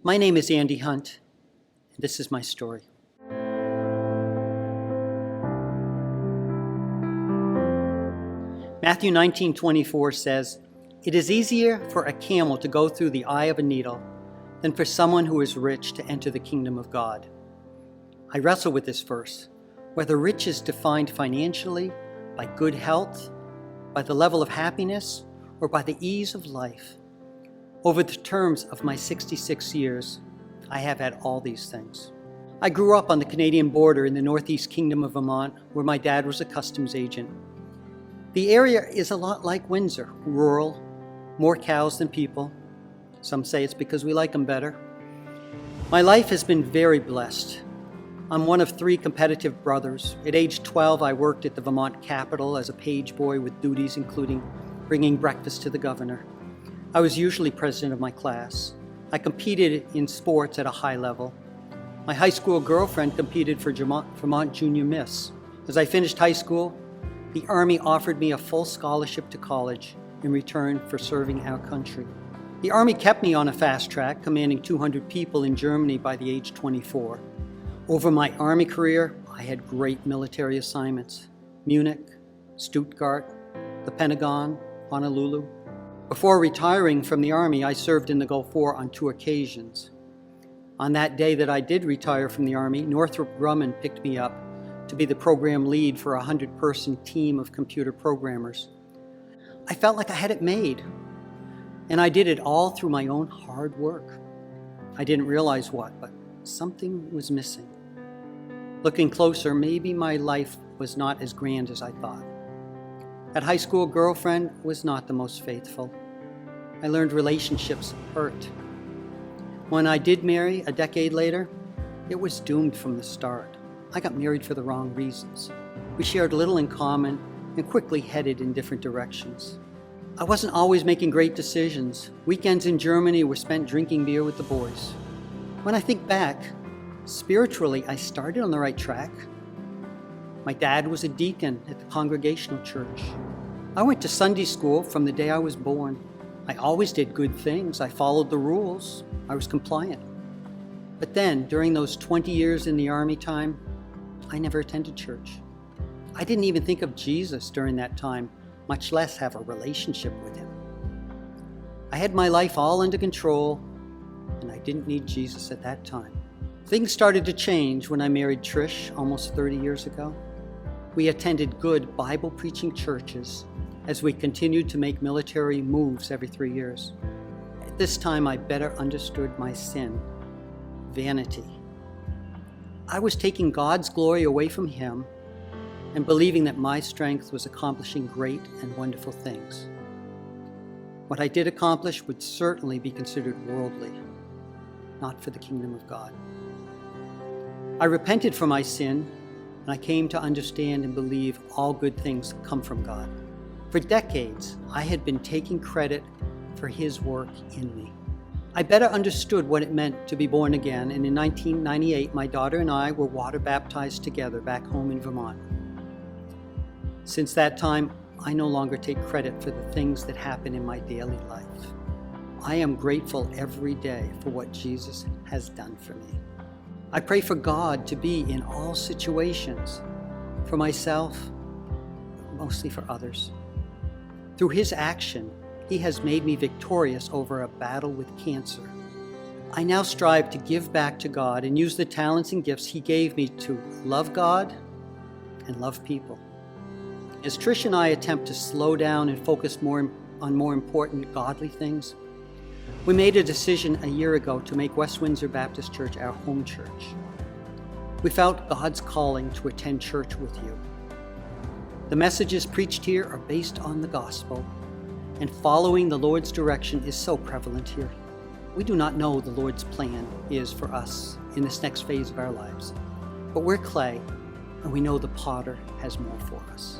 My name is Andy Hunt, and this is my story. Matthew 19:24 says, "It is easier for a camel to go through the eye of a needle than for someone who is rich to enter the kingdom of God." I wrestle with this verse, whether rich is defined financially, by good health, by the level of happiness, or by the ease of life. Over the terms of my 66 years, I have had all these things. I grew up on the Canadian border in the Northeast Kingdom of Vermont, where my dad was a customs agent. The area is a lot like Windsor, rural, more cows than people. Some say it's because we like them better. My life has been very blessed. I'm one of 3 competitive brothers. At age 12, I worked at the Vermont Capitol as a page boy with duties including bringing breakfast to the governor. I was usually president of my class. I competed in sports at a high level. My high school girlfriend competed for Vermont Junior Miss. As I finished high school, the Army offered me a full scholarship to college in return for serving our country. The Army kept me on a fast track, commanding 200 people in Germany by the age 24. Over my Army career, I had great military assignments: Munich, Stuttgart, the Pentagon, Honolulu. Before retiring from the Army, I served in the Gulf War on 2 occasions. On that day that I did retire from the Army, Northrop Grumman picked me up to be the program lead for a 100-person team of computer programmers. I felt like I had it made, and I did it all through my own hard work. I didn't realize what, but something was missing. Looking closer, maybe my life was not as grand as I thought. That high school girlfriend was not the most faithful. I learned relationships hurt. When I did marry a decade later, it was doomed from the start. I got married for the wrong reasons. We shared little in common and quickly headed in different directions. I wasn't always making great decisions. Weekends in Germany were spent drinking beer with the boys. When I think back, spiritually, I started on the right track. My dad was a deacon at the Congregational Church. I went to Sunday school from the day I was born. I always did good things. I followed the rules. I was compliant. But then, during those 20 years in the Army time, I never attended church. I didn't even think of Jesus during that time, much less have a relationship with him. I had my life all under control, and I didn't need Jesus at that time. Things started to change when I married Trish almost 30 years ago. We attended good Bible-preaching churches as we continued to make military moves every 3 years. At this time, I better understood my sin, vanity. I was taking God's glory away from Him and believing that my strength was accomplishing great and wonderful things. What I did accomplish would certainly be considered worldly, not for the kingdom of God. I repented for my sin, and I came to understand and believe all good things come from God. For decades, I had been taking credit for His work in me. I better understood what it meant to be born again, and in 1998, my daughter and I were water baptized together back home in Vermont. Since that time, I no longer take credit for the things that happen in my daily life. I am grateful every day for what Jesus has done for me. I pray for God to be in all situations, for myself, mostly for others. Through His action, He has made me victorious over a battle with cancer. I now strive to give back to God and use the talents and gifts He gave me to love God and love people. As Trish and I attempt to slow down and focus on more important godly things, we made a decision a year ago to make West Windsor Baptist Church our home church. We felt God's calling to attend church with you. The messages preached here are based on the gospel, and following the Lord's direction is so prevalent here. We do not know the Lord's plan is for us in this next phase of our lives, but we're clay, and we know the potter has more for us.